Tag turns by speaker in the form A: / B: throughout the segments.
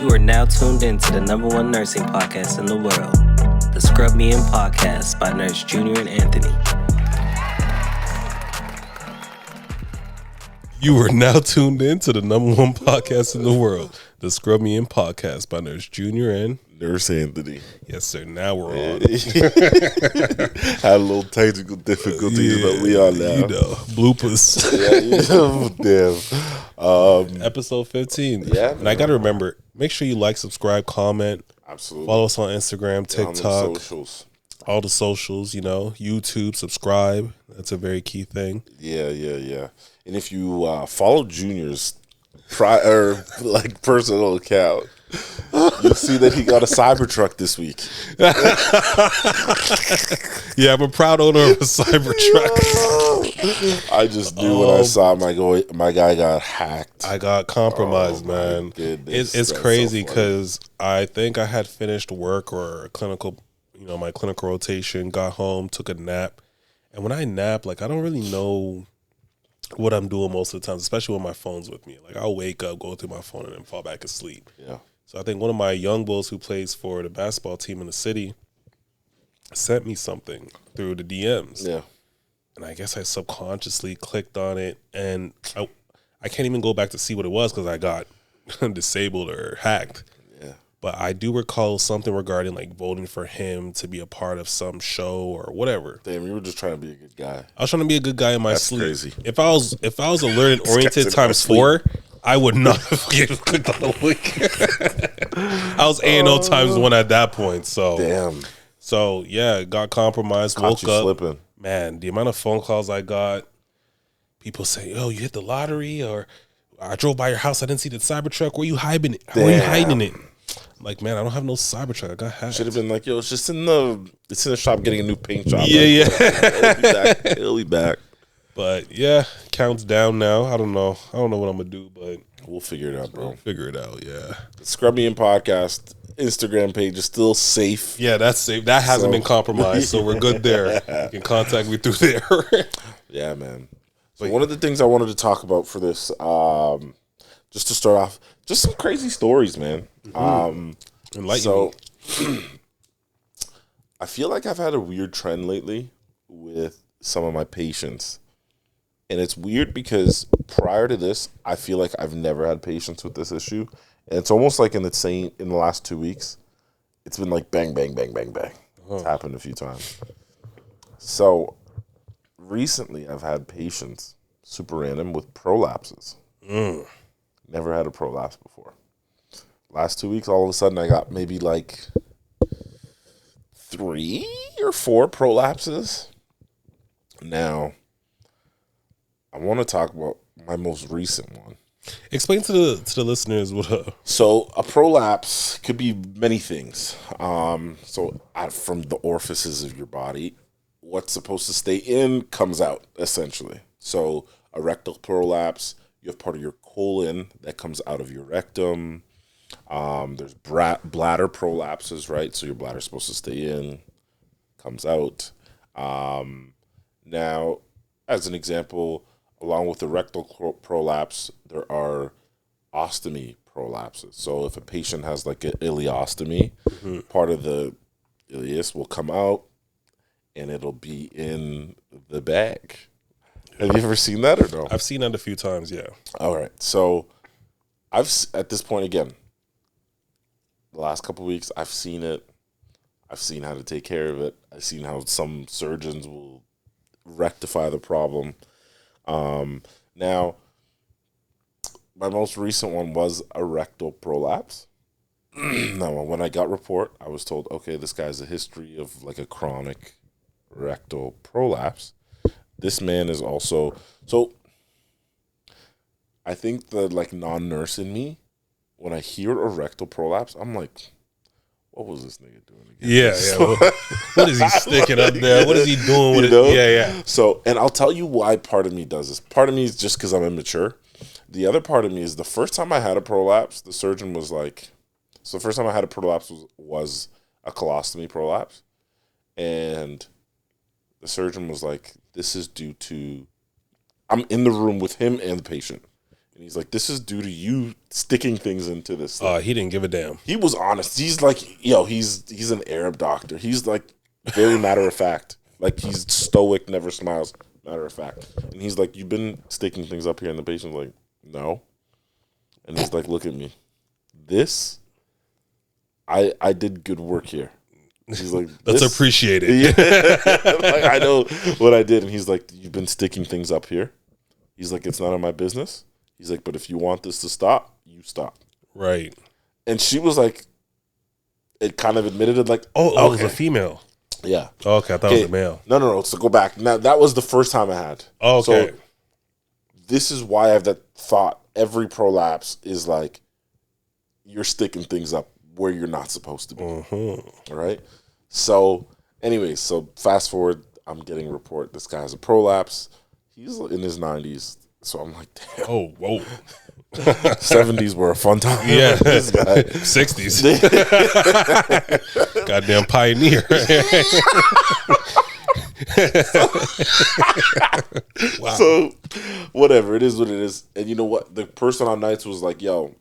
A: You are now tuned in to the #1 nursing podcast in the world, the Scrub Me In Podcast by Nurse Junior and Anthony.
B: You are now tuned in to the #1 podcast in the world, the Scrub Me In Podcast by Nurse Junior and
C: Nurse Anthony.
B: Yes, sir. Now we're on.
C: Had a little technical difficulties, but we are now.
B: You know, bloopers.
C: Damn.
B: Episode 15.
C: Yeah,
B: and I got to remember, make sure you like, subscribe, comment.
C: Absolutely.
B: Follow us on Instagram, TikTok.
C: On the socials.
B: All the socials, you know, YouTube, subscribe. That's a very key thing.
C: Yeah. And if you follow Junior's personal account, you'll see that he got a Cybertruck this week.
B: Yeah, I'm a proud owner of a Cybertruck.
C: I just knew when I saw my guy got hacked.
B: I got compromised, man. It's crazy because I think I had finished work or a clinical, my clinical rotation, got home, took a nap. And when I nap, I don't really know what I'm doing most of the time, especially when my phone's with me. I'll wake up, go through my phone, and then fall back asleep.
C: Yeah.
B: So I think one of my young bulls who plays for the basketball team in the city sent me something through the DMs.
C: Yeah.
B: And I guess I subconsciously clicked on it, and I can't even go back to see what it was because I got disabled or hacked.
C: Yeah.
B: But I do recall something regarding voting for him to be a part of some show or whatever.
C: Damn, you were just trying to be a good guy.
B: I was trying to be a good guy in my sleep.
C: Crazy.
B: If I was alert and oriented times 4, I would not have clicked on the link. I was A&O times 1 at that point. So
C: damn.
B: So yeah, got compromised.
C: Caught
B: woke
C: you
B: up.
C: Slipping.
B: Man, the amount of phone calls I got, people saying, "Oh, you hit the lottery," or "I drove by your house, I didn't see the Cybertruck. Where you hiding it? Where you hiding it?" Man, I don't have no Cybertruck. I got hacked.
C: Should have been yo, it's just in the shop getting a new paint job.
B: Yeah.
C: He'll be back.
B: But yeah, counts down now. I don't know what I'm gonna do, but
C: we'll figure it out, bro.
B: Figure it out, yeah.
C: The Scrub Me In Podcast Instagram page is still safe.
B: Yeah, that's safe. That hasn't been compromised, so we're good there. You can contact me through there.
C: Yeah, man. So one of the things I wanted to talk about for this, just to start off, just some crazy stories, man.
B: Enlighten me.
C: I feel like I've had a weird trend lately with some of my patients. And it's weird because prior to this, I feel like I've never had patients with this issue. And it's almost like in the last 2 weeks, it's been bang, bang, bang, bang, bang. It's happened a few times. So recently I've had patients, super random, with prolapses. Never had a prolapse before. Last 2 weeks, all of a sudden I got maybe 3 or 4 prolapses. Now, I want to talk about my most recent one.
B: Explain to the listeners what
C: So a prolapse could be many things. From the orifices of your body, what's supposed to stay in comes out, essentially. So a rectal prolapse, you have part of your colon that comes out of your rectum. There's bladder prolapses, right? So your bladder's supposed to stay in, comes out. Now, as an example, along with the rectal prolapse, there are ostomy prolapses. So if a patient has an ileostomy, part of the ileus will come out and it'll be in the bag. Have you ever seen that or no?
B: I've seen that a few times, yeah.
C: All right. So at this point, again, the last couple of weeks, I've seen it. I've seen how to take care of it. I've seen how some surgeons will rectify the problem. Now, my most recent one was a rectal prolapse. Now, when I got report, I was told, okay, this guy has a history of a chronic rectal prolapse. This man is also, so I think the non-nurse in me, when I hear a rectal prolapse, I'm like, what was this nigga doing again?
B: Yeah. What is he sticking up there? What is he doing with it? Yeah.
C: So, and I'll tell you why part of me does this. Part of me is just because I'm immature. The other part of me is the first time I had a prolapse, the surgeon was the first time I had a prolapse was a colostomy prolapse. And the surgeon was like, this is due to, I'm in the room with him and the patient. And he's like, this is due to you sticking things into this thing.
B: He didn't give a damn.
C: He was honest. He's like, yo, he's an Arab doctor. He's like very matter of fact. Like, he's stoic, never smiles, matter of fact. And he's like, you've been sticking things up here. And the patient's like, no. And he's like, look at me. This, I did good work here. He's like,
B: let's appreciate it.
C: Yeah. Like, I know what I did. And he's like, you've been sticking things up here. He's like, it's none of my business. He's like, but if you want this to stop, you stop.
B: Right.
C: And she was like, it kind of admitted it, like,
B: oh, okay. It was a female.
C: Yeah.
B: Oh, okay, I thought it was a male.
C: No. So go back. Now, that was the first time I had.
B: Oh, okay.
C: So this is why I have that thought. Every prolapse is like, you're sticking things up where you're not supposed to be. All right? So, anyways, so fast forward, I'm getting a report. This guy has a prolapse. He's in his 90s. So I'm like, damn.
B: Oh, whoa.
C: 70s were a fun time.
B: Yeah.
C: This guy.
B: 60s. Goddamn pioneer.
C: Wow. So, whatever. It is what it is. And you know what? The person on nights was like, yo,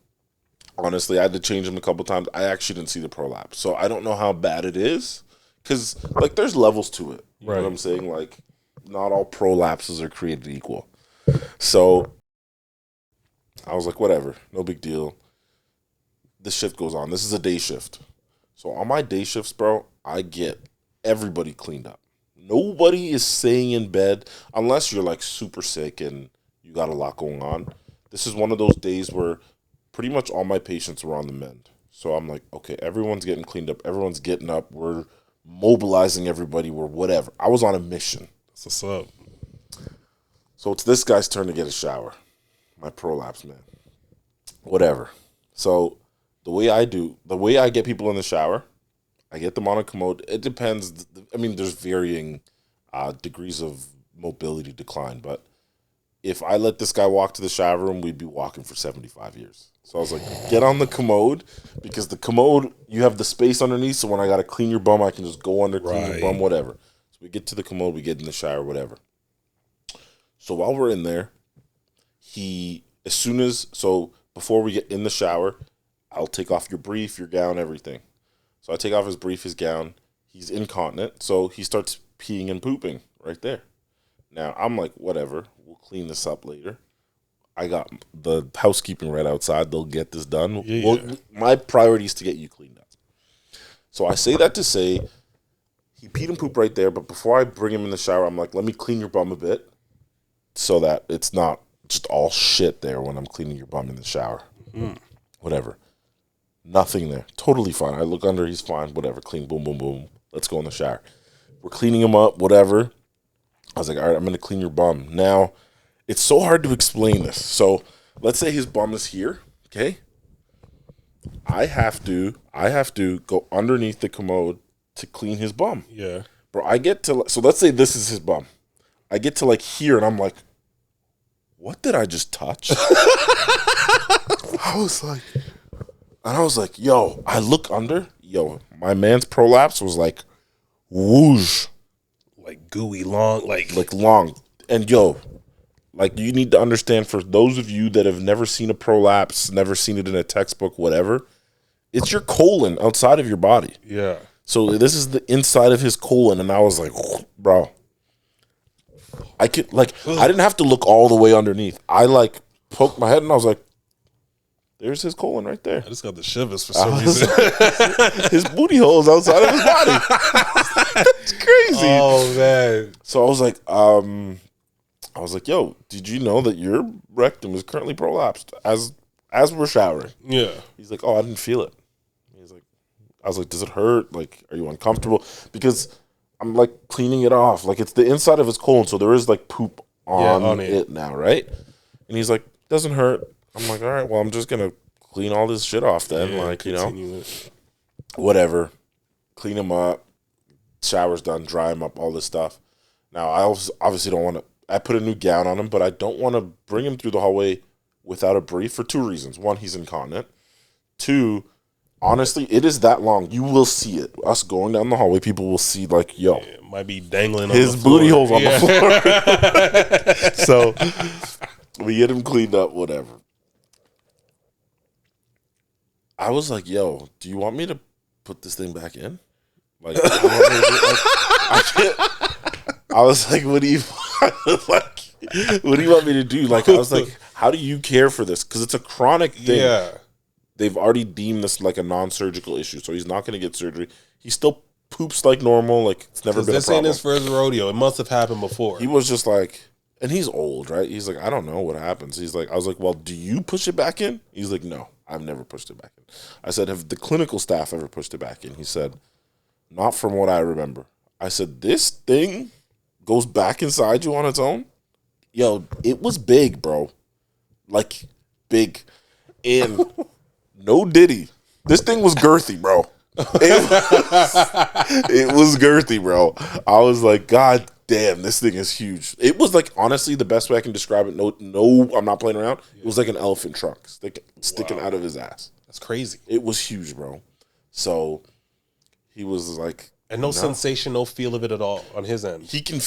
C: honestly, I had to change him a couple times. I actually didn't see the prolapse. So I don't know how bad it is. Because, like, there's levels to it. You know what I'm saying? Like, not all prolapses are created equal. So I was like, whatever, no big deal. This shift goes on. This is a day shift. So on my day shifts, bro, I get everybody cleaned up. Nobody is staying in bed unless you're like super sick and you got a lot going on. This is one of those days where pretty much all my patients were on the mend. So I'm like, okay, everyone's getting cleaned up. Everyone's getting up. We're mobilizing everybody. We're whatever. I was on a mission.
B: That's what's up.
C: So it's this guy's turn to get a shower. My prolapse, man. Whatever. So the way I get people in the shower, I get them on a commode. It depends. I mean, there's varying degrees of mobility decline. But if I let this guy walk to the shower room, we'd be walking for 75 years. So I was like, get on the commode, because the commode, you have the space underneath. So when I got to clean your bum, I can just go under, clean your bum, whatever. So we get to the commode, we get in the shower, whatever. So while we're in there, before we get in the shower, I'll take off your brief, your gown, everything. So I take off his brief, his gown. He's incontinent, so he starts peeing and pooping right there. Now, I'm like, whatever, we'll clean this up later. I got the housekeeping right outside. They'll get this done. My priority is to get you cleaned up. So I say that to say, he peed and pooped right there, but before I bring him in the shower, I'm like, let me clean your bum a bit, so that it's not just all shit there when I'm cleaning your bum in the shower. Whatever. Nothing there. Totally fine. I look under, he's fine. Whatever. Clean, boom, boom, boom. Let's go in the shower. We're cleaning him up, whatever. I was like, all right, I'm going to clean your bum. Now, it's so hard to explain this. So, let's say his bum is here, okay? I have to go underneath the commode to clean his bum.
B: Yeah.
C: Bro, so let's say this is his bum. I get to like here and I'm like, what did I just touch? I was like, yo, I look under, my man's prolapse was like, whoosh.
B: Like gooey long, like
C: long. And you need to understand, for those of you that have never seen a prolapse, never seen it in a textbook, whatever, it's your colon outside of your body.
B: Yeah.
C: So this is the inside of his colon, and I was like, bro. I didn't have to look all the way underneath. I poked my head and I was like, there's his colon right there.
B: I just got the shivers for some reason.
C: His booty hole is outside of his body. That's crazy.
B: Oh man.
C: So I was like, yo, did you know that your rectum is currently prolapsed as we're showering?
B: Yeah.
C: He's like, oh, I didn't feel it. I was like, does it hurt? Like, are you uncomfortable? Because I'm like cleaning it off. Like, it's the inside of his colon, so there is like poop on it now, right? And he's like, doesn't hurt. I'm like, all right, well, I'm just gonna clean all this shit off then. Whatever. Clean him up. Shower's done. Dry him up. All this stuff. Now, I obviously don't want to. I put a new gown on him, but I don't want to bring him through the hallway without a brief for two reasons. One, he's incontinent. Two, honestly, it is that long. You will see it. Us going down the hallway, people will see, like, yo.
B: Yeah, might be dangling
C: his
B: on the floor.
C: booty hole's on the floor. So, we get him cleaned up, whatever. I was like, yo, do you want me to put this thing back in? Like, I can't. I was like, what do you want me to do? Like, I was like, how do you care for this? Because it's a chronic thing.
B: Yeah.
C: They've already deemed this like a non-surgical issue, so he's not going to get surgery. He still poops like normal. Like, it's never been a problem.
B: This ain't his first rodeo. It must have happened before.
C: He was just like, and he's old, right? He's like, I don't know what happens. He's like, I was like, well, do you push it back in? He's like, no, I've never pushed it back in. I said, have the clinical staff ever pushed it back in? He said, not from what I remember. I said, this thing goes back inside you on its own? Yo, it was big, bro. Like, big. And no diddy. This thing was girthy, bro. It was girthy, bro. I was like, God damn, this thing is huge. It was like, honestly, the best way I can describe it, no, I'm not playing around. It was like an elephant trunk sticking out of his ass.
B: That's crazy.
C: It was huge, bro. So he was like,
B: and no sensation, no feel of it at all on his end.
C: He can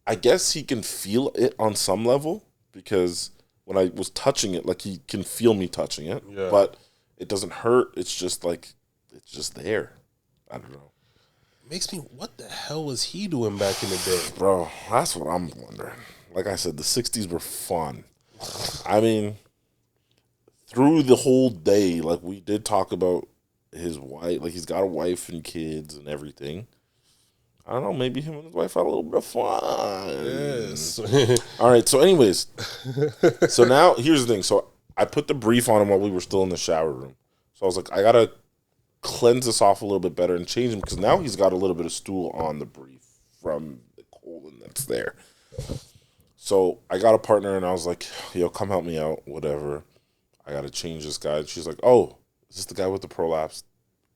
C: I guess he can feel it on some level, because when I was touching it, like, he can feel me touching it, but it doesn't hurt. It's just like, it's just there. I don't know.
B: Makes me, what the hell was he doing back in the day?
C: Bro, that's what I'm wondering. Like I said, the 60s were fun. I mean, through the whole day, like, we did talk about his wife. Like, he's got a wife and kids and everything. I don't know, maybe him and his wife had a little bit of fun.
B: Yes.
C: All right, so anyways. So now, here's the thing. So I put the brief on him while we were still in the shower room. So I was like, I got to cleanse this off a little bit better and change him, because now he's got a little bit of stool on the brief from the colon that's there. So I got a partner, and I was like, yo, come help me out, whatever. I got to change this guy. She's like, oh, is this the guy with the prolapsed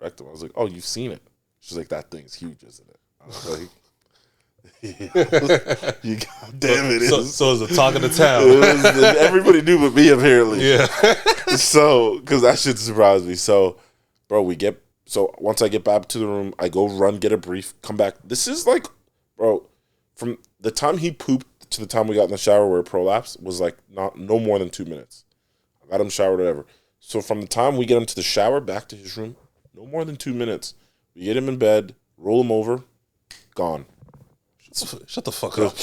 C: rectum? I was like, oh, you've seen it. She's like, that thing's huge, isn't it? I was like, you goddamn it.
B: So it's a talk of the town.
C: Everybody knew but me, apparently.
B: Yeah.
C: So, because that shit surprised me. So, bro, once I get back to the room, I go run, get a brief, come back. This is like, bro, from the time he pooped to the time we got in the shower where it prolapsed was like no more than 2 minutes. I got him showered, whatever. So from the time we get him to the shower, back to his room, no more than 2 minutes. We get him in bed, roll him over, gone.
B: Shut the fuck up.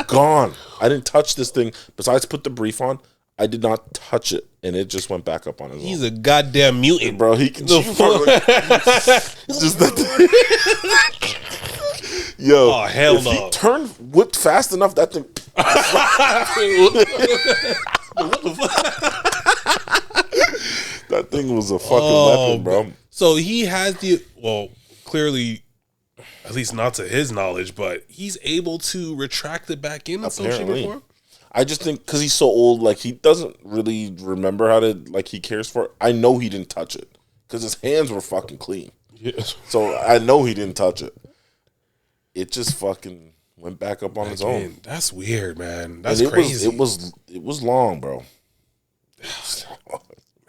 C: Gone. I didn't touch this thing. Besides put the brief on, I did not touch it, and it just went back up on his own.
B: He's a goddamn mutant,
C: bro. He can just that. Yo,
B: oh hell
C: if
B: no!
C: He whipped fast enough, that thing. That thing was a fucking weapon, bro.
B: So he has clearly, at least not to his knowledge, but he's able to retract it back in and some shit before.
C: I just think because he's so old, like, he doesn't really remember how to, like, he cares for it. I know he didn't touch it because his hands were fucking clean. Yeah. So I know he didn't touch it. It just fucking went back up on its own.
B: That's weird, man. That's
C: crazy. It was long, bro.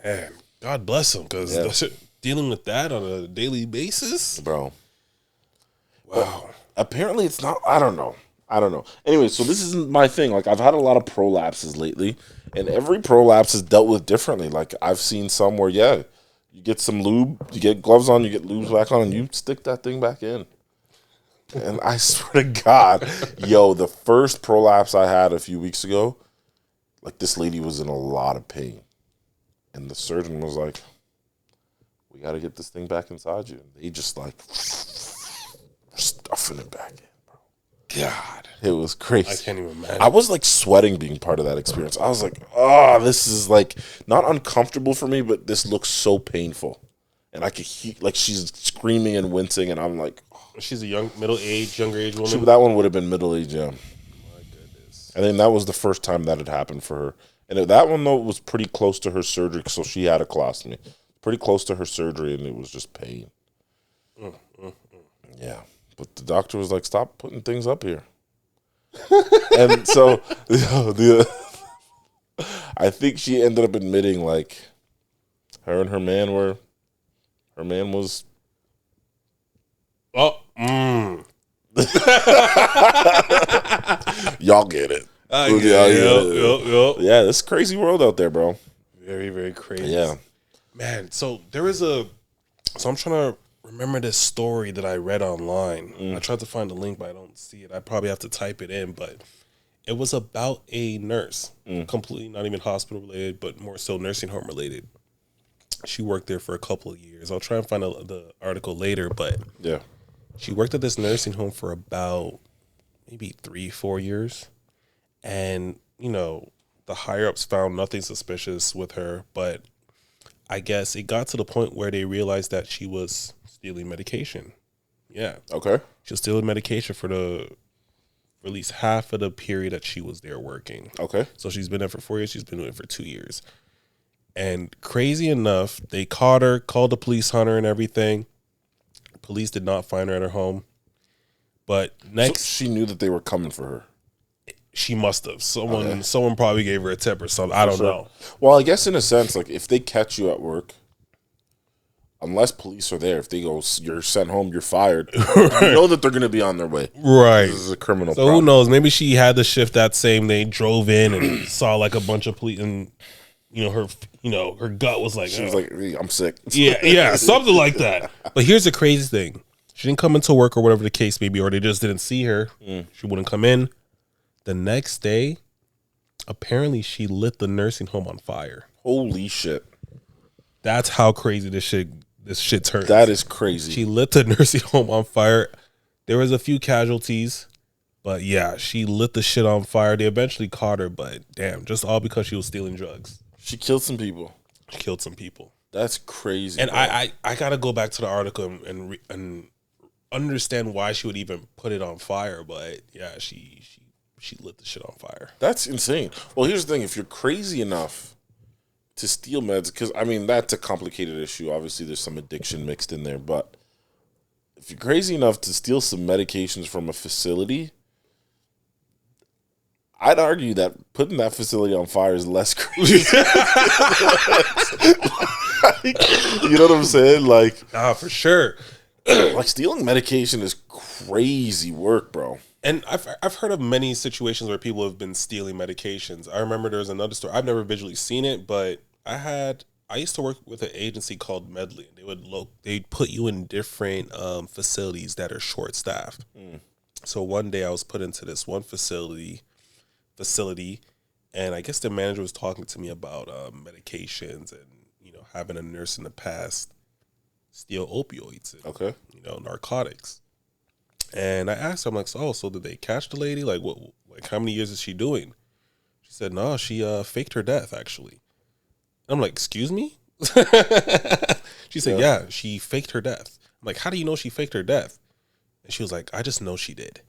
B: Man, God bless him, because dealing with that on a daily basis,
C: bro.
B: Wow.
C: But apparently, it's not. I don't know. Anyway, so this isn't my thing. Like, I've had a lot of prolapses lately, and every prolapse is dealt with differently. Like, I've seen some where, you get some lube, you get gloves on, you get lubes back on, and you stick that thing back in. And I swear to God, the first prolapse I had a few weeks ago, like, this lady was in a lot of pain. And the surgeon was like, we got to get this thing back inside you. And they just, like, stuffing it back in, bro.
B: God.
C: It was crazy.
B: I can't even imagine.
C: I was, like, sweating being part of that experience. I was like, oh, this is, like, not uncomfortable for me, but this looks so painful. And I could hear, like, she's screaming and wincing, and I'm like, oh.
B: She's a younger age woman?
C: That one would have been middle-aged, yeah.
B: My goodness.
C: And then that was the first time that had happened for her. And that one, though, was pretty close to her surgery, so she had a colostomy. Pretty close to her surgery, and it was just pain. Yeah. But the doctor was like, stop putting things up here. And so, I think she ended up admitting, like, her and her man was...
B: Oh,
C: Y'all get it. Yeah, this crazy world out there, bro.
B: Very, very crazy.
C: Yeah.
B: Man, so I'm trying to remember this story that I read online. I tried to find the link, but I don't see it. I probably have to type it in, but it was about a nurse, completely not even hospital related, but more so nursing home related. She worked there for a couple of years. I'll try and find the article later, but
C: Yeah.
B: she worked at this nursing home for about maybe 3-4 years. And, the higher ups found nothing suspicious with her, but I guess it got to the point where they realized that she was stealing medication. Yeah.
C: Okay.
B: She was stealing medication for at least half of the period that she was there working.
C: Okay.
B: So she's been there for 4 years. She's been doing it for 2 years. And crazy enough, they caught her, called the police on her and everything. Police did not find her at her home. But next,
C: So she knew that they were coming for her.
B: she must have. Someone probably gave her a tip or something. I don't know.
C: Well, I guess in a sense, like if they catch you at work, unless police are there, if they go, you're sent home, you're fired. You know that they're going to be on their way.
B: Right.
C: This is a criminal.
B: So who knows? Maybe she had the shift that same day, drove in and saw like a bunch of police, and her gut was like,
C: She was like, I'm sick.
B: yeah, something like that. But here's the crazy thing: she didn't come into work or whatever the case may be, or they just didn't see her. She wouldn't come in. The next day, apparently, she lit the nursing home on fire.
C: Holy shit!
B: That's how crazy this shit turns.
C: That is crazy.
B: She lit the nursing home on fire. There was a few casualties, but yeah, she lit the shit on fire. They eventually caught her, but damn, just all because she was stealing drugs.
C: She killed some people.
B: She killed some people.
C: That's crazy.
B: And
C: bro.
B: I gotta go back to the article and understand why she would even put it on fire. But yeah, she lit the shit on fire.
C: That's insane. Well, here's the thing: if you're crazy enough to steal meds, because I mean that's a complicated issue. Obviously, there's some addiction mixed in there, but if you're crazy enough to steal some medications from a facility, I'd argue that putting that facility on fire is less crazy. You know what I'm saying? Like,
B: Nah, for sure.
C: like stealing medication is crazy work, bro.
B: And I've heard of many situations where people have been stealing medications. I remember there was another story. I've never visually seen it, but I used to work with an agency called Medley. They'd put you in different facilities that are short staffed. So one day I was put into this one facility, and I guess the manager was talking to me about medications and having a nurse in the past steal opioids and,
C: Okay.
B: narcotics. And I asked her, I'm like, so did they catch the lady? Like, what? Like, how many years is she doing? She said, no, she faked her death, actually. And I'm like, excuse me? She said, yeah, she faked her death. I'm like, how do you know she faked her death? And she was like, I just know she did.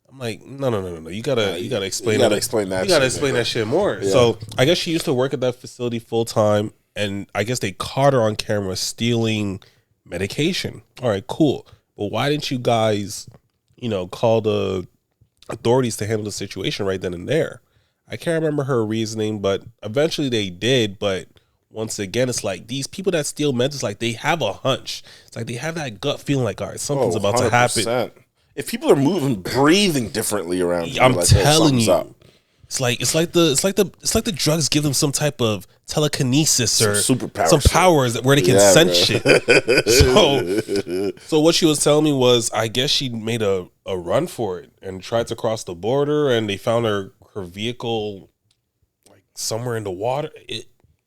B: I'm like, no. You gotta explain.
C: You gotta explain that.
B: You gotta explain that shit more. Yeah. So I guess she used to work at that facility full time, and I guess they caught her on camera stealing medication. All right, cool. But why didn't you guys, call the authorities to handle the situation right then and there? I can't remember her reasoning, but eventually they did. But once again, it's like these people that steal meds, it's like they have a hunch. It's like they have that gut feeling like, all right, something's about to happen.
C: If people are breathing differently around you,
B: I'm
C: like,
B: telling you,
C: up.
B: it's like the drugs give them some type of telekinesis or
C: some superpower,
B: some powers where they can sense shit. So what she was telling me was, I guess she made a run for it and tried to cross the border, and they found her vehicle like somewhere in the water.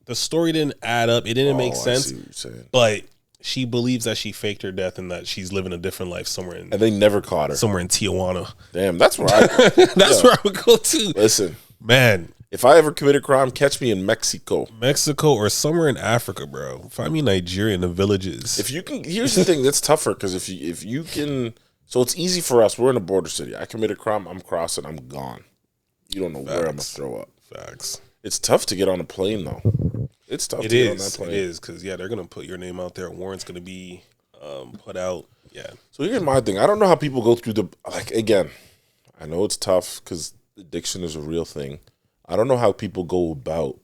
B: The story didn't add up. It didn't make sense.
C: I see what you're saying.
B: But she believes that she faked her death and that she's living a different life somewhere in.
C: And they never caught her.
B: Somewhere in Tijuana.
C: Damn, that's where I.
B: That's where I would go to.
C: Listen,
B: man.
C: If I ever commit a crime, catch me in Mexico
B: or somewhere in Africa, bro. Find me in Nigeria in the villages.
C: If you can, here's the thing that's tougher because if you can, so it's easy for us. We're in a border city. I commit a crime, I'm crossing, I'm gone. You don't know where I'm gonna throw up.
B: Facts.
C: It's tough to get on a plane though. It's tough to get on that plane.
B: It is, because they're gonna put your name out there. Warrant's gonna be put out. Yeah.
C: So here's my thing. I don't know how people go through again. I know it's tough because addiction is a real thing. I don't know how people go about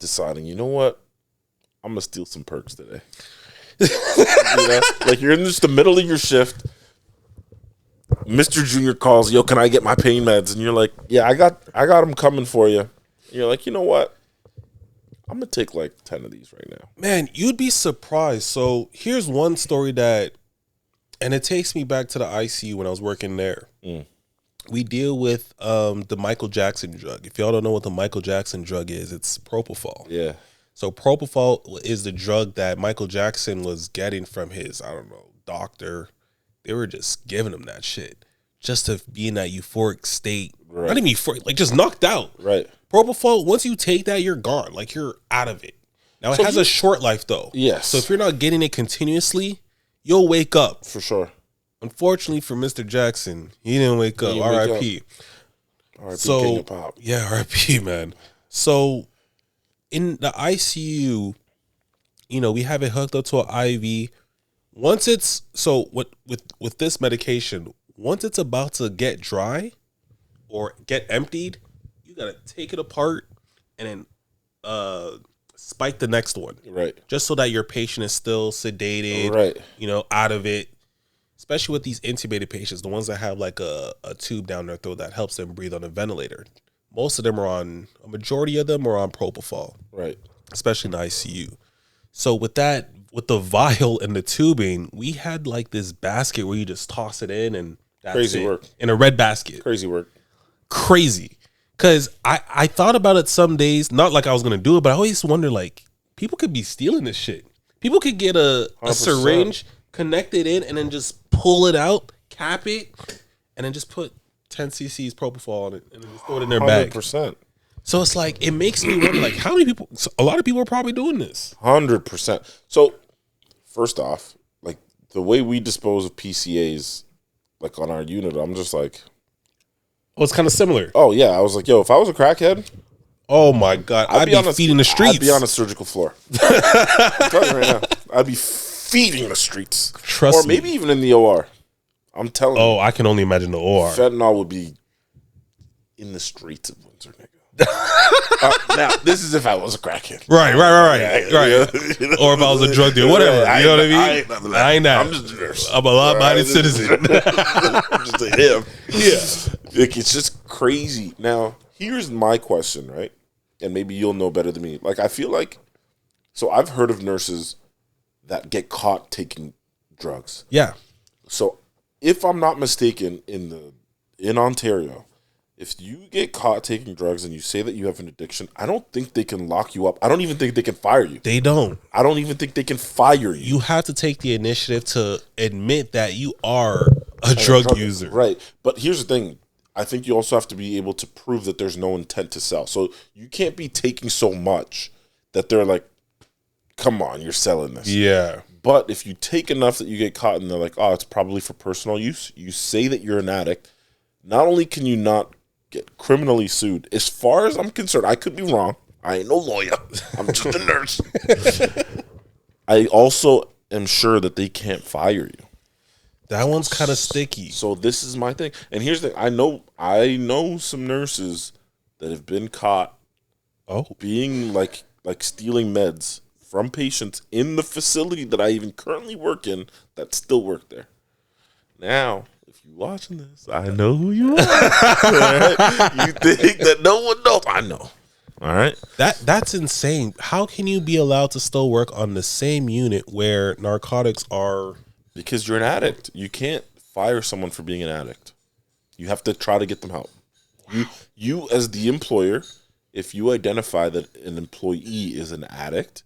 C: deciding, you know what? I'm going to steal some perks today. Like you're in just the middle of your shift. Mr. Junior calls, yo, can I get my pain meds? And you're like, yeah, I got them coming for you. And you're like, you know what? I'm gonna take like 10 of these right now.
B: Man, you'd be surprised. So here's one story that, and it takes me back to the ICU when I was working there. We deal with the Michael Jackson drug. If y'all don't know what the Michael Jackson drug is, it's propofol.
C: Yeah.
B: So propofol is the drug that Michael Jackson was getting from his, I don't know, doctor. They were just giving him that shit just to be in that euphoric state.
C: Right.
B: Not even euphoric, like just knocked out.
C: Right.
B: Propofol, once you take that, you're gone. Like you're out of it. Now it has a short life though.
C: Yes.
B: So if you're not getting it continuously, you'll wake up.
C: For sure.
B: Unfortunately for Mr. Jackson, he didn't wake up. R.I.P.
C: R.I.P.
B: So
C: King of Pop.
B: yeah, R.I.P. man. So in the ICU, you know, we have it hooked up to an IV. Once it's with this medication, once it's about to get dry or get emptied, you gotta take it apart and then spike the next one.
C: Right.
B: Just so that your patient is still sedated,
C: right,
B: you know, out of it. Especially with these intubated patients, the ones that have like a tube down their throat that helps them breathe on a ventilator. Most of them are on, a majority of them are on propofol.
C: Right.
B: Especially in the ICU. So with that, with the vial and the tubing, we had like this basket where you just toss it in and that's
C: Crazy
B: it.
C: work.
B: In a red basket.
C: Crazy work.
B: Crazy. Because I thought about it some days, not like I was going to do it, but I always wonder, like, people could be stealing this shit. People could get a syringe, connect it in, and then just pull it out, cap it, and then just put 10 cc's propofol on it, and then just throw it in their bag.
C: 100%.
B: So it's like, it makes me wonder, like, how many people, a lot of people are probably doing this.
C: 100%. So, first off, like, the way we dispose of PCAs, like, on our unit, I'm just like...
B: Oh, it's kind of similar.
C: Oh, yeah. I was like, yo, if I was a crackhead...
B: Oh, my God. I'd be feeding the streets.
C: I'd be on a surgical floor. I'm telling you right now. I'd be feeding the streets.
B: Trust me.
C: Or maybe even in the OR. I'm telling you.
B: Oh, I can only imagine the OR.
C: Fentanyl would be in the streets of Windsor, nigga. Now, this is if I was a crackhead.
B: Right. Or if I was a drug dealer, whatever. You know what I mean? I ain't that.
C: I'm just a nurse.
B: I'm a law-abiding citizen.
C: I'm just a him. Yeah. Like, it's just crazy. Now, here's my question, right? And maybe you'll know better than me. Like, I feel like, so I've heard of nurses that get caught taking drugs.
B: Yeah.
C: So, if I'm not mistaken, in Ontario, if you get caught taking drugs and you say that you have an addiction, I don't think they can lock you up. I don't even think they can fire you.
B: They don't.
C: I don't even think they can fire you.
B: You have to take the initiative to admit that you are a drug user.
C: Right. But here's the thing. I think you also have to be able to prove that there's no intent to sell. So you can't be taking so much that they're like, come on, you're selling this.
B: Yeah.
C: But if you take enough that you get caught and they're like, oh, it's probably for personal use, you say that you're an addict, not only can you not get criminally sued, as far as I'm concerned, I could be wrong. I ain't no lawyer. I'm just a nurse. I also am sure that they can't fire you.
B: That one's kind of sticky.
C: So this is my thing. And here's the thing. I know some nurses that have been caught being like stealing meds from patients in the facility that I even currently work in that still work there. Now, if you're watching this, I know who you are. You think that no one knows. I know. All right.
B: That's insane. How can you be allowed to still work on the same unit where narcotics are?
C: Because you're an addict. You can't fire someone for being an addict. You have to try to get them help. You as the employer, if you identify that an employee is an addict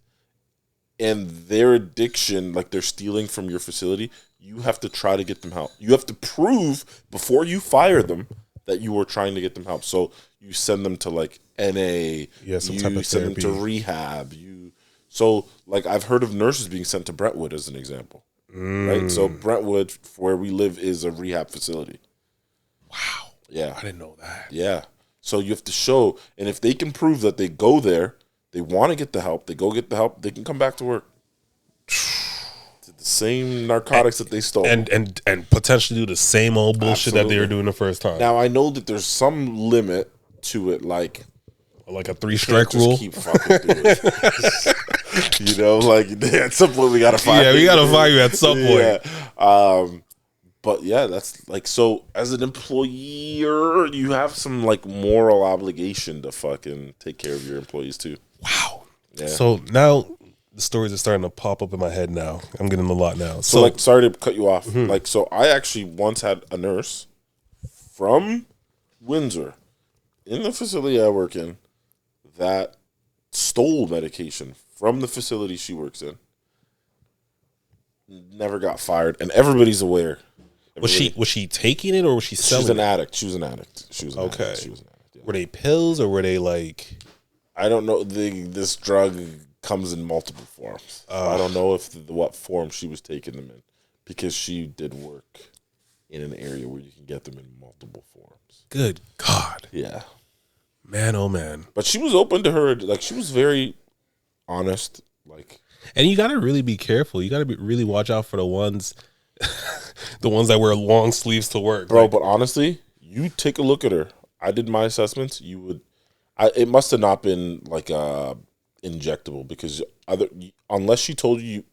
C: and their addiction, like they're stealing from your facility, you have to try to get them help. You have to prove before you fire them that you were trying to get them help. So you send them to like NA,
B: some
C: you
B: type of
C: send them to rehab. So like I've heard of nurses being sent to Brentwood as an example. Right? So Brentwood, where we live, is a rehab facility.
B: Wow.
C: Yeah.
B: I didn't know that.
C: Yeah. So you have to show, and if they can prove that they go there, they want to get the help, they go get the help, they can come back to work. The same narcotics that they stole.
B: And potentially do the same old bullshit that they were doing the first time.
C: Now, I know that there's some limit to it, like
B: a 3-strike rule.
C: Keep fucking doing it. You know, like at some point we gotta fire.
B: Yeah, we gotta fire you at some point.
C: Yeah. But yeah, that's like, so as an employer, you have some like moral obligation to fucking take care of your employees too.
B: Wow.
C: Yeah.
B: So now the stories are starting to pop up in my head now. I'm getting a lot now.
C: So like, sorry to cut you off. Like, so I actually once had a nurse from Windsor in the facility I work in that stole medication from the facility she works in. Never got fired, and everybody's aware.
B: Was she taking it or was she selling?
C: She was an addict. She was an addict. She was an
B: okay.
C: addict. She was an addict. Yeah.
B: Were they pills or were they like?
C: I don't know. This drug comes in multiple forms. I don't know what form she was taking them in, because she did work in an area where you can get them in multiple forms.
B: Good God.
C: Yeah.
B: Man, oh man.
C: But she was open to her. Like, she was very honest. Like,
B: and you got to really be careful. You got to really watch out for the ones. The ones that wear long sleeves to work,
C: bro.
B: like,
C: but honestly, you take a look at her. I did my assessments. You would, it must have not been like injectable, because unless she told you,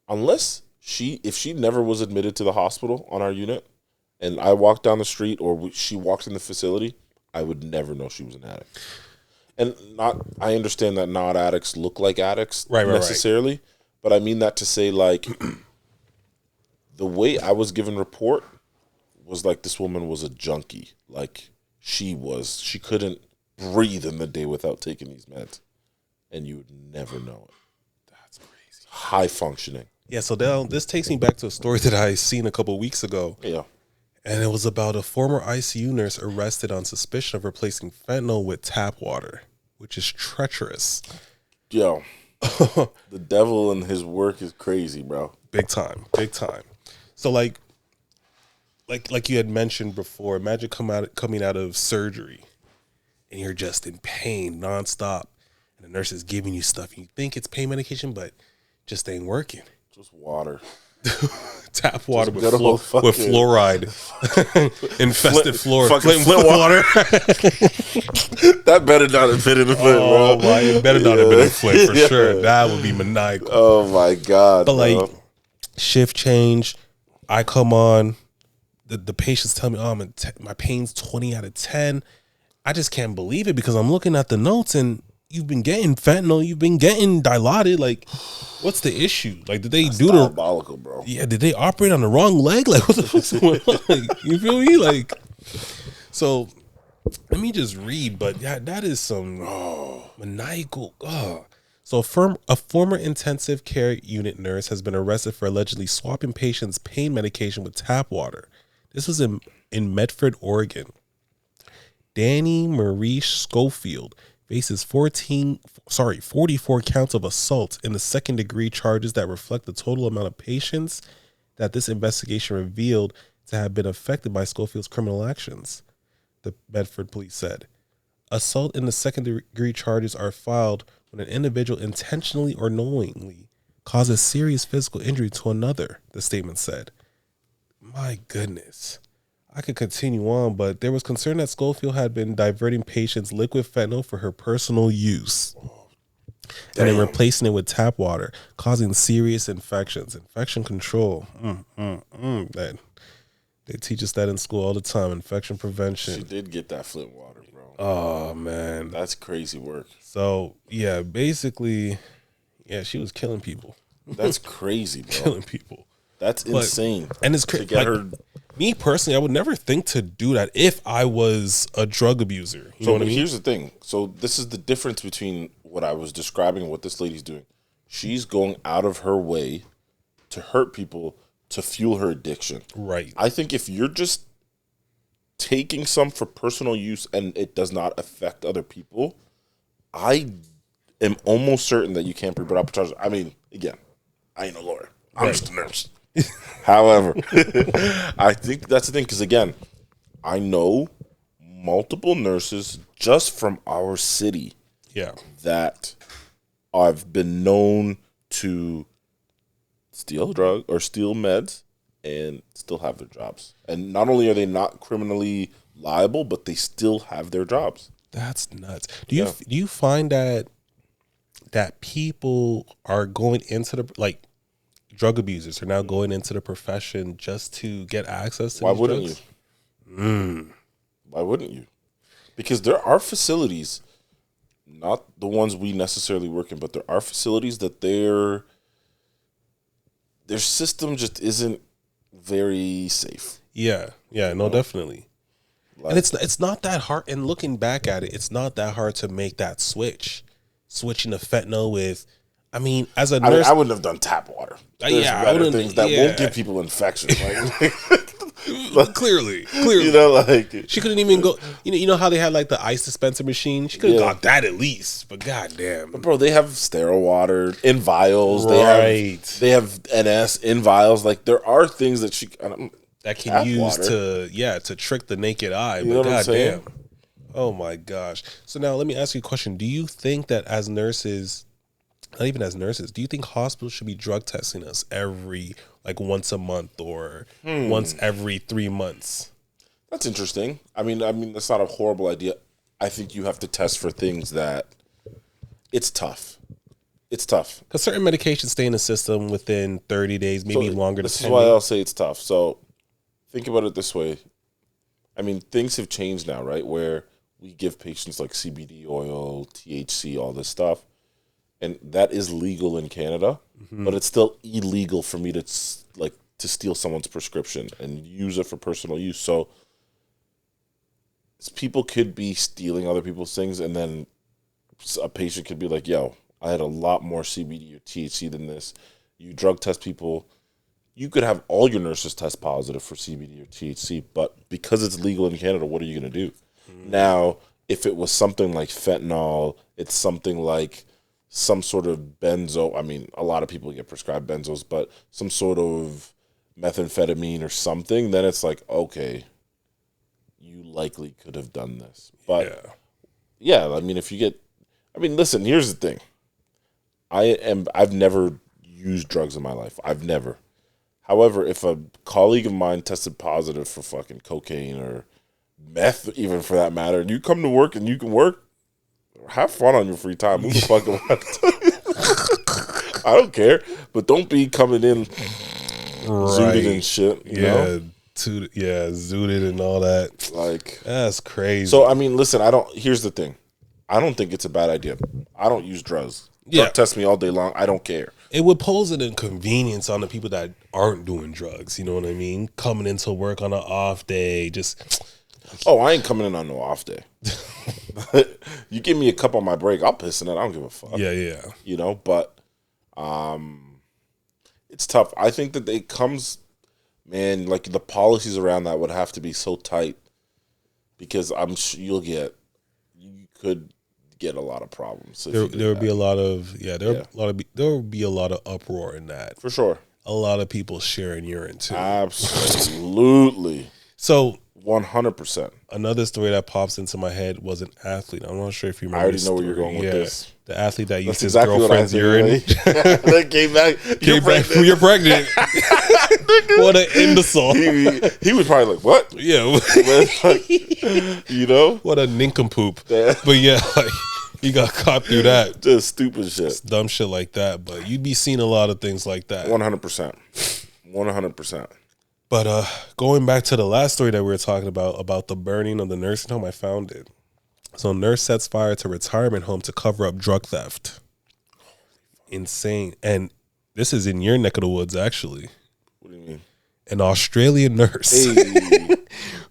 C: if she never was admitted to the hospital on our unit, and I walked down the street or she walked in the facility, I would never know she was an addict. And I understand that not addicts look like addicts necessarily, right. But I mean that to say, like, the way I was given report was like this woman was a junkie. Like, she couldn't breathe in the day without taking these meds. And you would never know it. That's crazy. High functioning.
B: Yeah, so now this takes me back to a story that I seen a couple of weeks ago.
C: Yeah.
B: And it was about a former ICU nurse arrested on suspicion of replacing fentanyl with tap water, which is treacherous.
C: Yo, the devil and his work is crazy, bro.
B: Big time. So like you had mentioned before, imagine coming out of surgery and you're just in pain nonstop, and the nurse is giving you stuff and you think it's pain medication, but just ain't working.
C: Just water.
B: Tap water with fluoride. Infested floor. Flint water.
C: That better not have been in the Flint, bro.
B: My, it better not have been in Flint for sure. That would be maniacal.
C: Oh my God.
B: But bro, like, shift change, I come on, the patients tell me, my pain's 20 out of 10. I just can't believe it, because I'm looking at the notes and you've been getting fentanyl, you've been getting Dilaudid. Like, what's the issue? Like, did they
C: That's diabolical, bro?
B: Yeah, did they operate on the wrong leg? Like, what the fuck's going on? Like, you feel me? Like, so let me just read, but yeah, that is some maniacal. So a former intensive care unit nurse has been arrested for allegedly swapping patients' pain medication with tap water. This was in Medford, Oregon. Danny Marie Schofield faces 44 counts of assault in the second-degree charges that reflect the total amount of patients that this investigation revealed to have been affected by Schofield's criminal actions, the Medford police said. Assault in the second-degree charges are filed when an individual intentionally or knowingly causes serious physical injury to another, the statement said. My goodness. I could continue on, but there was concern that Schofield had been diverting patients' liquid fentanyl for her personal use. And then replacing it with tap water, causing serious infections. Infection control. They teach us that in school all the time. Infection prevention.
C: She did get that Flint water, bro.
B: Oh, man.
C: That's crazy work.
B: So, yeah, basically, yeah, she was killing people.
C: That's crazy, bro.
B: Killing people.
C: That's insane.
B: And it's crazy. Like, me personally, I would never think to do that if I was a drug abuser. You know what I mean?
C: Here's the thing. So this is the difference between what I was describing and what this lady's doing. She's going out of her way to hurt people to fuel her addiction.
B: Right.
C: I think if you're just taking some for personal use and it does not affect other people, I am almost certain that you can't be brought up charges. I mean, again, I ain't a lawyer. I'm just a nurse. However, I think that's the thing, because again, I know multiple nurses just from our city that have been known to steal drug or steal meds and still have their jobs. And not only are they not criminally liable, but they still have their jobs.
B: That's nuts. Do you find that people are going into the, like, drug abusers are now going into the profession just to get access to
C: Why
B: these
C: wouldn't
B: drugs?
C: you? Why wouldn't you? Because there are facilities, not the ones we necessarily work in, but there are facilities that their system just isn't very safe.
B: Yeah, no, definitely.
C: Like,
B: And it's not that hard. And looking back at it, it's not that hard to make that switching to fentanyl with. I mean, as a nurse,
C: I wouldn't have done tap water. There's
B: I
C: better
B: wouldn't.
C: things that won't give people infection. Like,
B: clearly,
C: you know, like
B: she couldn't even go. You know how they had like the ice dispenser machine. She could have got that at least. But goddamn,
C: bro, they have sterile water in vials.
B: Right.
C: They have NS in vials. Like there are things that she
B: that can use
C: water.
B: to trick the naked eye.
C: You know what I'm saying?
B: Goddamn. Oh my gosh. So now let me ask you a question. Do you think that as nurses, not even as nurses, do you think hospitals should be drug testing us every once a month or once every 3 months?
C: That's interesting. I mean, that's not a horrible idea. I think you have to test for things that it's tough. It's tough
B: because certain medications stay in the system within 30 days, maybe longer.
C: This is why I'll say it's tough. So think about it this way. I mean, things have changed now, right? Where we give patients like CBD oil, THC, all this stuff. And that is legal in Canada, but it's still illegal for me to steal someone's prescription and use it for personal use. So people could be stealing other people's things, and then a patient could be like, yo, I had a lot more CBD or THC than this. You drug test people. You could have all your nurses test positive for CBD or THC, but because it's legal in Canada, what are you going to do? Now, if it was something like fentanyl, it's something like some sort of benzo. I mean, a lot of people get prescribed benzos, but some sort of methamphetamine or something, then it's like, okay, you likely could have done this. But yeah, I mean, listen, here's the thing. I've never used drugs in my life. I've never. However, if a colleague of mine tested positive for fucking cocaine or meth, even for that matter, and you come to work and you can work, have fun on your free time. Move the fuck around. I don't care, but don't be coming in zooted and shit. You know?
B: Zooted and all that.
C: Like,
B: that's crazy.
C: So I mean, listen, here's the thing. I don't think it's a bad idea. I don't use drugs. Drug test me all day long. I don't care.
B: It would pose an inconvenience on the people that aren't doing drugs. You know what I mean? Coming into work on an off day, just.
C: Oh, I ain't coming in on no off day. You give me a cup on my break, I'll piss in it. I don't give a fuck.
B: Yeah.
C: You know, but it's tough. I think that it comes, man, like the policies around that would have to be so tight because I'm sure you could get a lot of problems.
B: There would be a lot of there would be a lot of uproar in that.
C: For sure.
B: A lot of people sharing urine too.
C: Absolutely.
B: So
C: 100%.
B: Another story that pops into my head was an athlete. I'm not sure if you remember.
C: I already know where you're going with this.
B: The athlete that used his
C: exactly
B: girlfriend's urine.
C: That came back.
B: You're pregnant. What an imbecile.
C: He was probably like, what?
B: Yeah.
C: You know?
B: What a nincompoop. But yeah, like, he got caught through that.
C: Just stupid shit.
B: Just dumb shit like that. But you'd be seeing a lot of things like that.
C: 100%. 100%.
B: But going back to the last story that we were talking about the burning of the nursing home, I found it. So nurse sets fire to retirement home to cover up drug theft. Insane. And this is in your neck of the woods, actually.
C: What do you mean?
B: An Australian nurse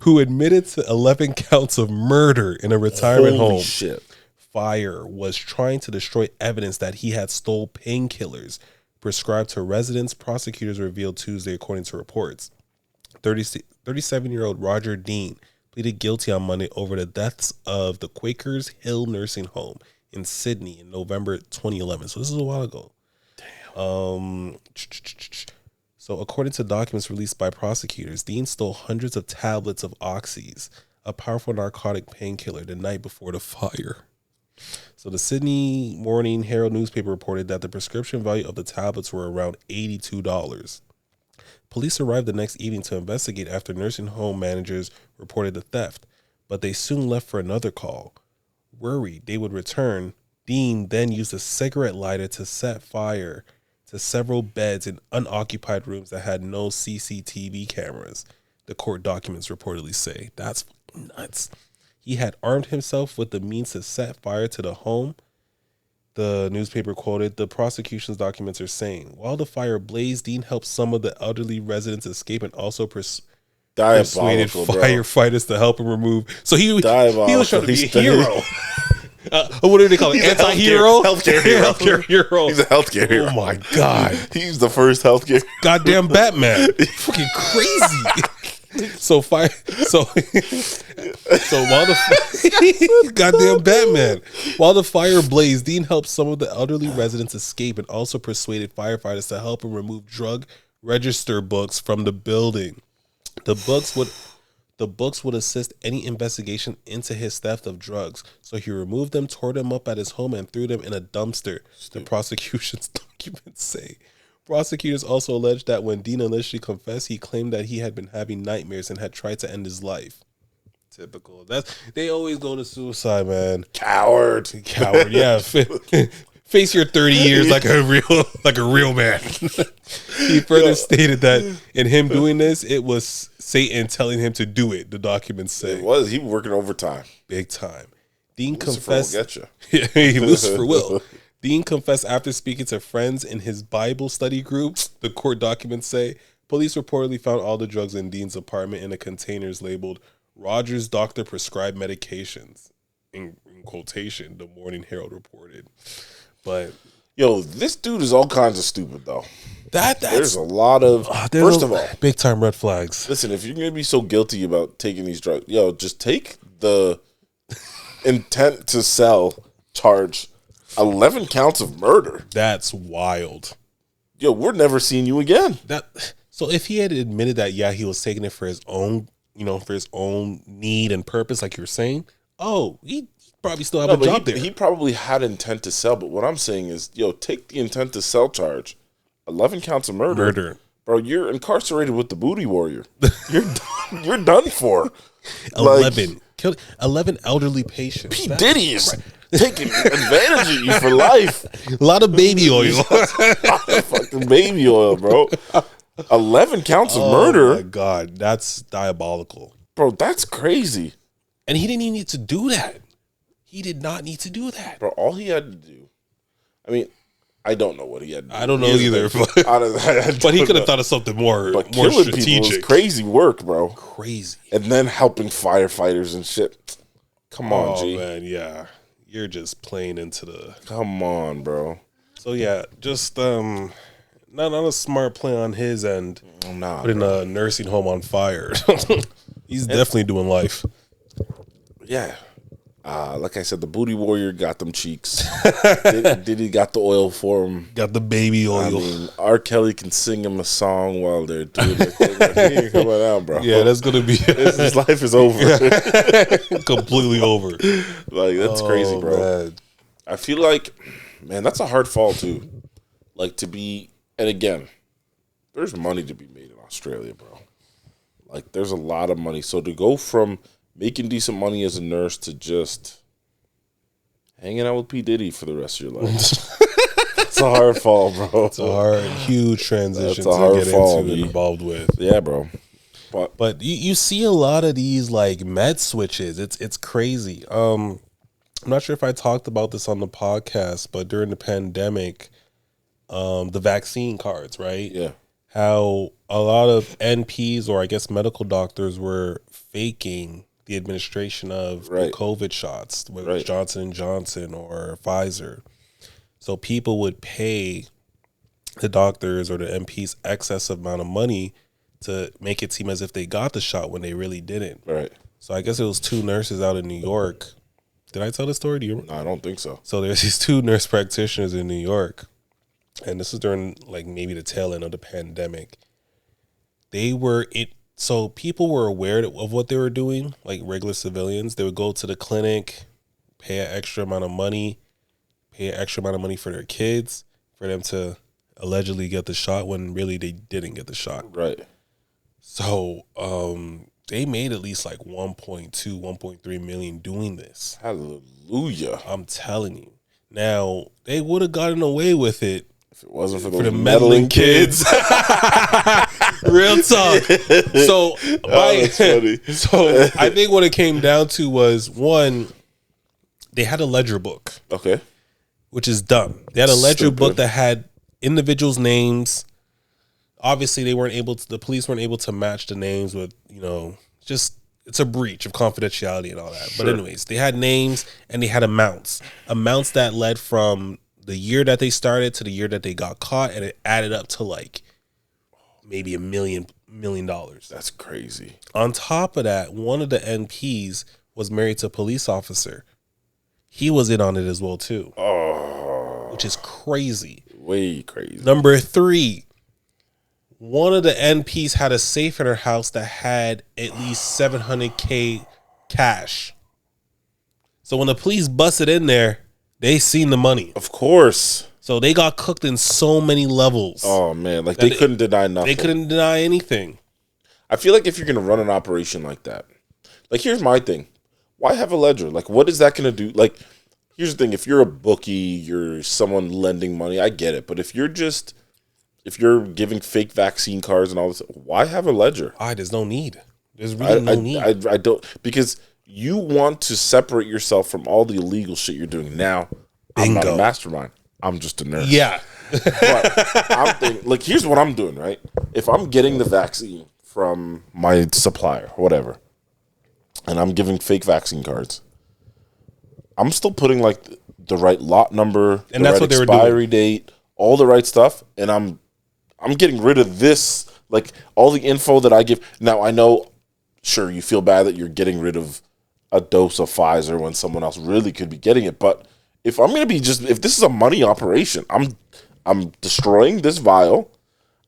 B: who admitted to 11 counts of murder in a retirement home.
C: Shit.
B: Fire was trying to destroy evidence that he had stole painkillers prescribed to residents, prosecutors revealed Tuesday, according to reports. 37-year-old Roger Dean pleaded guilty on Monday over the deaths of the Quakers Hill Nursing Home in Sydney in November 2011. So this is a while ago. Damn. So according to documents released by prosecutors, Dean stole hundreds of tablets of oxys, a powerful narcotic painkiller, the night before the fire. So the Morning Herald newspaper reported that the prescription value of the tablets were around $82. Police arrived the next evening to investigate after nursing home managers reported the theft, but they soon left for another call. Worried they would return, Dean then used a cigarette lighter to set fire to several beds in unoccupied rooms that had no CCTV cameras, the court documents reportedly say. That's nuts. He had armed himself with the means to set fire to the home. The newspaper quoted, the prosecution's documents are saying, while the fire blazed, Dean helped some of the elderly residents escape and also persuaded firefighters to help him remove. So he was trying to be a hero. What do they call it? Anti-hero?
C: Healthcare hero.
B: Healthcare hero.
C: He's a healthcare hero.
B: Oh my God.
C: He's the first healthcare.
B: Goddamn Batman. Fucking crazy. So while the goddamn Batman, while the fire blazed, Dean helped some of the elderly residents escape and also persuaded firefighters to help him remove drug register books from the building. The books would assist any investigation into his theft of drugs. So he removed them, tore them up at his home, and threw them in a dumpster. The prosecution's documents say. Prosecutors also alleged that when Dean initially confessed, he claimed that he had been having nightmares and had tried to end his life. Typical. They always go to suicide, man.
C: Coward.
B: Yeah. Face your 30 years like a real man. He further stated that in him doing this, it was Satan telling him to do it. The documents say
C: it was. He was working overtime,
B: big time. Dean
C: Lucifer
B: confessed.
C: Will get you.
B: Lucifer will. Dean confessed after speaking to friends in his Bible study group. The court documents say police reportedly found all the drugs in Dean's apartment in the containers labeled Rogers Doctor Prescribed Medications. In quotation, the Morning Herald reported. But
C: this dude is all kinds of stupid though. There's a lot of
B: first of all, big time red flags.
C: Listen, if you're gonna be so guilty about taking these drugs, just take the intent to sell charge. 11 counts of murder.
B: That's wild.
C: We're never seeing you again.
B: So if he had admitted that, he was taking it for his own, for his own need and purpose, like you were saying, he probably still have a job there.
C: He probably had intent to sell, but what I'm saying is, take the intent to sell charge. 11 counts of murder. Bro, you're incarcerated with the booty warrior. You're done for.
B: 11. Killed 11 elderly patients.
C: P. Diddy is taking advantage of you for life.
B: A lot of baby oil.
C: Fucking baby oil, bro. 11 counts of murder.
B: Oh my God, that's diabolical.
C: Bro, that's crazy.
B: And he didn't even need to do that. He did not need to do that.
C: Bro, all he had to do, I don't know what he had to do.
B: I don't know either. But he could have thought of something more
C: killing
B: strategic.
C: People is crazy work, bro.
B: Crazy.
C: And then helping firefighters and shit. Come on, G.
B: Man, yeah. You're just playing into the...
C: Come on, bro.
B: So, just not a smart play on his end.
C: Nah,
B: putting a nursing home on fire. He's definitely doing life.
C: Yeah. Like I said, the booty warrior got them cheeks. Diddy got the oil for him.
B: Got the baby oil.
C: R. Kelly can sing him a song while they're doing their thing. He ain't coming out, bro.
B: Yeah, that's gonna be
C: his life is over.
B: Completely over.
C: Like, that's crazy, bro. Man. I feel like, man, that's a hard fall too. Like, to be, and again, there's money to be made in Australia, bro. Like, there's a lot of money. So to go from making decent money as a nurse to just hanging out with P. Diddy for the rest of your life. It's a hard fall, bro.
B: It's a huge transition
C: to get
B: into and involved with.
C: Yeah, bro.
B: But you see a lot of these like med switches. It's crazy. I'm not sure if I talked about this on the podcast, but during the pandemic, the vaccine cards, right?
C: Yeah.
B: How a lot of NPs, or I guess medical doctors, were faking the administration of the COVID shots, whether it's Johnson & Johnson or Pfizer. So people would pay the doctors or the MPs excess amount of money to make it seem as if they got the shot when they really didn't.
C: Right.
B: So I guess it was 2 nurses out in New York. Did I tell the story? Do you remember?
C: No, I don't think so.
B: So there's these 2 nurse practitioners in New York, and this is during like maybe the tail end of the pandemic. So people were aware of what they were doing, like regular civilians. They would go to the clinic, pay an extra amount of money for their kids, for them to allegedly get the shot when really they didn't get the shot.
C: Right.
B: So they made at least like 1.2, 1.3 million doing this.
C: Hallelujah.
B: I'm telling you. Now, they would have gotten away with it
C: If it wasn't for the meddling kids.
B: Real talk. So,
C: that's funny.
B: So I think what it came down to was, one, they had a ledger book.
C: Okay.
B: Which is dumb. They had a ledger book that had individuals' names. Obviously, the police weren't able to match the names with, just, it's a breach of confidentiality and all that. Sure. But anyways, they had names and they had amounts that led from the year that they started to the year that they got caught, and it added up to like maybe $1 million.
C: That's crazy.
B: On top of that, one of the NPs was married to a police officer. He was in on it as well too.
C: Oh,
B: which is crazy.
C: Way crazy.
B: Number 3, one of the NPs had a safe in her house that had at least $700K cash. So when the police busted in there, they seen the money.
C: Of course.
B: So they got cooked in so many levels.
C: Oh man, like they couldn't deny nothing.
B: They couldn't deny anything.
C: I feel like if you're gonna run an operation like that, like here's my thing. Why have a ledger? Like what is that gonna do? Like here's the thing, if you're a bookie, you're someone lending money, I get it. But if you're giving fake vaccine cards and all this, why have a ledger?
B: There's no need. There's really no need.
C: I don't, because you want to separate yourself from all the illegal shit you're doing. Now, I'm not a mastermind. I'm just a nurse.
B: Yeah.
C: But I'm thinking, like, here's what I'm doing, right? If I'm getting the vaccine from my supplier, whatever, and I'm giving fake vaccine cards, I'm still putting like the right lot number,
B: and that's what they were doing.
C: Expiry date, all the right stuff, and I'm getting rid of this, like all the info that I give. Now I know, sure, you feel bad that you're getting rid of a dose of Pfizer when someone else really could be getting it, but if I'm gonna be if this is a money operation, I'm destroying this vial,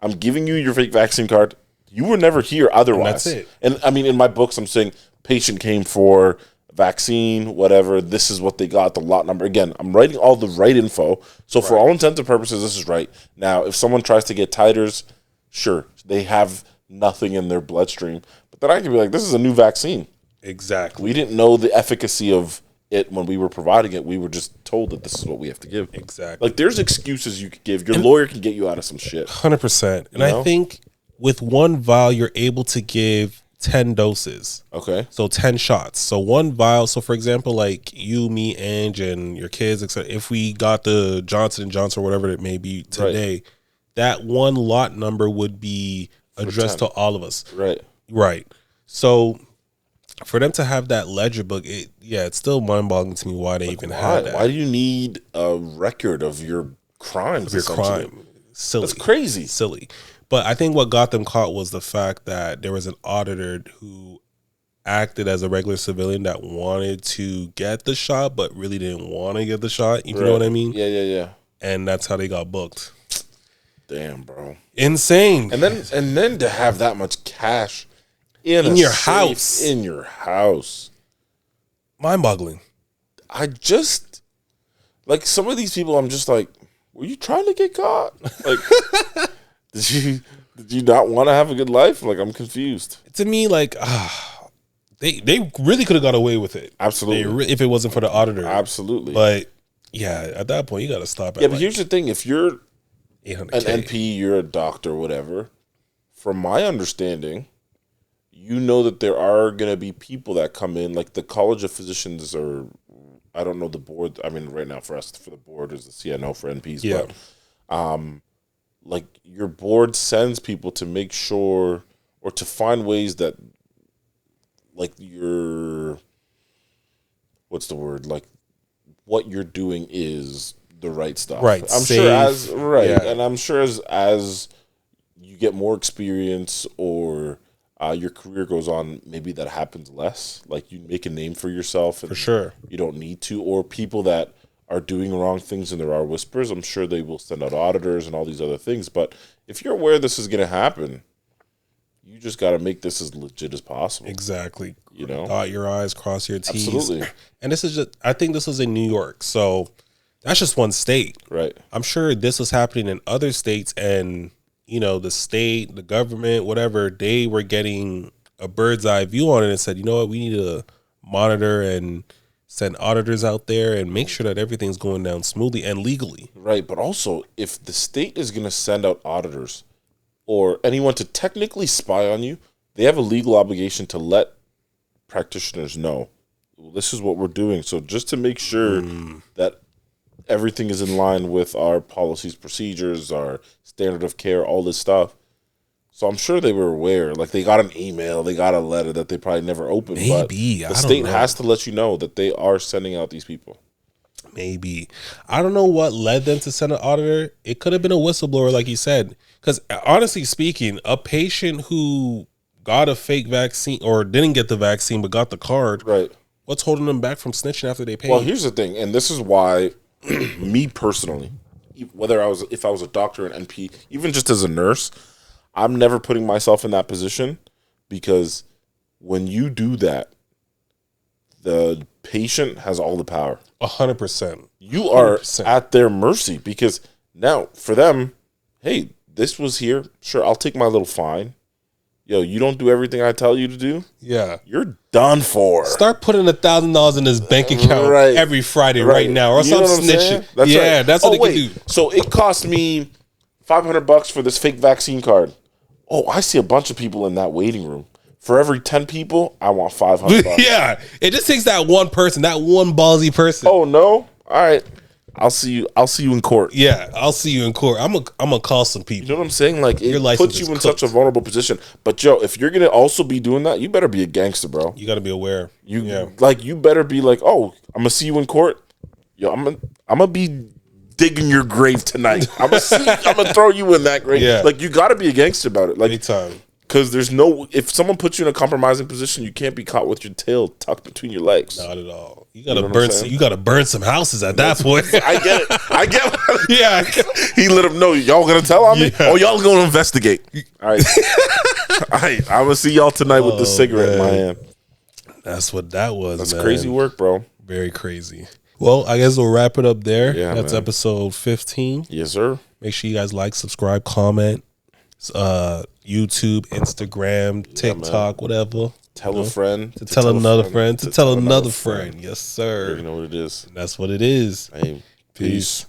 C: I'm giving you your fake vaccine card. You were never here otherwise.
B: And that's it.
C: And I mean, in my books, I'm saying patient came for vaccine, whatever. This is what they got, the lot number. Again, I'm writing all the right info. So for all intents and purposes, this is right. Now, if someone tries to get titers, sure, they have nothing in their bloodstream. But then I can be like, this is a new vaccine.
B: Exactly.
C: We didn't know the efficacy of it when we were providing it. We were just told that this is what we have to give.
B: Exactly.
C: Like, there's excuses you could give. Your lawyer can get you out of some shit.
B: 100%. And I think with one vial, you're able to give 10 doses.
C: Okay.
B: So 10 shots. So one vial. So for example, like you, me, Ange, and your kids, etc. If we got the Johnson & Johnson or whatever it may be today, that one lot number would be addressed to all of us.
C: Right.
B: Right. So for them to have that ledger book, it's still mind-boggling to me why they even had that.
C: Why do you need a record of your crimes?
B: Of your crime. Silly.
C: That's crazy.
B: Silly. But I think what got them caught was the fact that there was an auditor who acted as a regular civilian that wanted to get the shot, but really didn't want to get the shot. You know what I mean?
C: Yeah.
B: And that's how they got booked.
C: Damn, bro.
B: Insane.
C: And then to have that much cash in
B: your house.
C: In your house.
B: Mind-boggling.
C: I just, like, some of these people, I'm just like, were you trying to get caught? Like, did you not want to have a good life? Like, I'm confused.
B: To me, like, they really could have got away with it.
C: Absolutely.
B: If it wasn't for the auditor.
C: Absolutely.
B: But, yeah, at that point, you got to stop it.
C: Yeah, but here's the thing. If you're
B: an
C: NP, you're a doctor, whatever, from my understanding, you know that there are going to be people that come in, like the College of Physicians, or I don't know the board. I mean, right now for us, for the board is the CNO for NPs.
B: Yeah.
C: But, like, your board sends people to make sure or to find ways that, like, what's the word? Like, what you're doing is the right stuff.
B: Right.
C: I'm
B: safe.
C: sure and I'm sure as you get more experience or your career goes on, maybe that happens less. Like, you make a name for yourself. And
B: for sure.
C: You don't need to. Or people that are doing wrong things and there are whispers, I'm sure they will send out auditors and all these other things. But if you're aware this is going to happen, you just got to make this as legit as possible.
B: Exactly.
C: You know?
B: Dot your I's, cross your T's.
C: Absolutely.
B: And this is just, I think this was in New York. So that's just one state.
C: Right.
B: I'm sure this was happening in other states, and, you know, the state, the government, whatever, they were getting a bird's eye view on it and said, you know what, we need to monitor and send auditors out there and make sure that everything's going down smoothly and legally.
C: Right, but also if the state is going to send out auditors or anyone to technically spy on you, they have a legal obligation to let practitioners know, well, this is what we're doing. So just to make sure that everything is in line with our policies, procedures, our standard of care, all this stuff. So I'm sure they were aware. Like, they got an email, they got a letter that they probably never opened.
B: Maybe.
C: But the state has to let you know that they are sending out these people.
B: Maybe. I don't know what led them to send an auditor. It could have been a whistleblower, like you said. Because honestly speaking, a patient who got a fake vaccine or didn't get the vaccine but got the card,
C: right?
B: What's holding them back from snitching after they paid?
C: Well, here's the thing, and this is why, me personally, if I was a doctor, an NP, even just as a nurse, I'm never putting myself in that position, because when you do that, the patient has all the power.
B: 100%.
C: You are at their mercy, because now for them, hey, this was here. Sure, I'll take my little fine. Yo, you don't do everything I tell you to do?
B: Yeah.
C: You're done for.
B: Start putting $1,000 in his bank account every Friday right now, or some snitching.
C: That's
B: right. That's what they can do.
C: So it cost me $500 for this fake vaccine card. Oh, I see a bunch of people in that waiting room. For every 10 people, I want $500.
B: Yeah. It just takes that one person, that one ballsy person.
C: Oh, no? All right. I'll see you in court.
B: Yeah, I'll see you in court. I'm gonna call some people.
C: You know what I'm saying? Like, it puts you in such a vulnerable position. But Joe, if you're gonna also be doing that, you better be a gangster, bro.
B: You gotta be aware.
C: You better be like, oh, I'm gonna see you in court. Yo, I'm gonna be digging your grave tonight. I'm gonna throw you in that grave. Yeah. Like, you gotta be a gangster about it. Like,
B: anytime.
C: Because if someone puts you in a compromising position, you can't be caught with your tail tucked between your legs.
B: Not at all. You gotta burn some houses at that point.
C: I get it.
B: Yeah.
C: He let them know, y'all gonna tell on me? Oh, y'all gonna investigate. All right. All right. I'm gonna see y'all tonight with the cigarette in my hand.
B: That's what that was.
C: That's crazy work, bro.
B: Very crazy. Well, I guess we'll wrap it up there.
C: Yeah,
B: that's episode 15.
C: Yes, sir.
B: Make sure you guys like, subscribe, comment. YouTube, Instagram, TikTok, whatever.
C: Tell a friend.
B: To tell another friend. To tell another friend. Yes, sir.
C: You know what it is.
B: And that's what it is.
C: Hey, peace.